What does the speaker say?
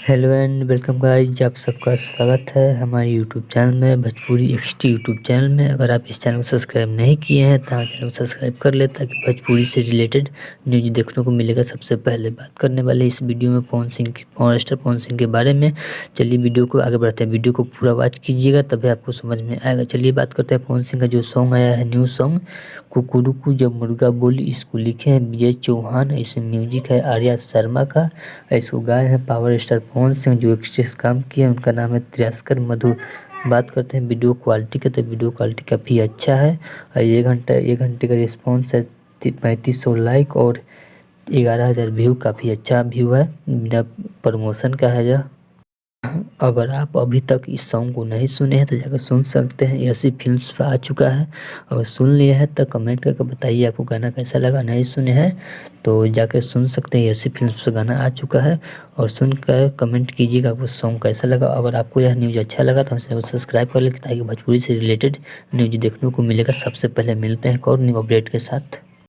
Hello and welcome guys, आप सबका स्वागत है हमारे यूट्यूब चैनल में, भोजपुरी एक्सटी यूट्यूब चैनल में। अगर आप इस चैनल को सब्सक्राइब नहीं किए हैं तो चैनल को सब्सक्राइब कर ले, ताकि भोजपुरी से रिलेटेड न्यूज देखने को मिलेगा। सबसे पहले बात करने वाले इस वीडियो में पवन स्टार पवन सिंह के बारे में। चलिए वीडियो को आगे बढ़ते हैं, वीडियो को पूरा वॉच कीजिएगा तभी आपको समझ में आएगा। चलिए बात करते हैं पवन सिंह का जो सॉन्ग आया है, न्यू सॉन्ग कुकुरुकू जब मुर्गा बोली। इसको लिखे हैं विजय चौहान, इसमें म्यूजिक है आर्या शर्मा का। इसको गाए हैं पावर स्टार पवन सिंह। जो एक्ट्रेस काम किए हैं उनका नाम है तिरस्कर मधु। बात करते हैं वीडियो क्वालिटी का, तो वीडियो क्वालिटी काफ़ी अच्छा है और एक घंटे का रिस्पॉन्स है। 3500 लाइक और 11,000 व्यू, काफ़ी अच्छा व्यू है, बिना प्रमोशन का है यह। अगर आप अभी तक इस सॉन्ग को नहीं सुने हैं तो जाकर सुन सकते हैं, ऐसी फिल्म्स पे आ चुका है। अगर सुन लिए हैं तो कमेंट करके बताइए आपको गाना कैसा लगा। नहीं सुने हैं तो जाकर सुन सकते हैं, ऐसी फिल्म्स पे गाना आ चुका है। और सुनकर कमेंट कीजिएगा आपको सॉन्ग कैसा लगा। अगर आपको यह न्यूज़ अच्छा लगा तो चैनल को सब्सक्राइब कर लें, ताकि भोजपुरी से रिलेटेड न्यूज़ देखने को मिलेगा। सबसे पहले मिलते हैं एक और न्यू अपडेट के साथ।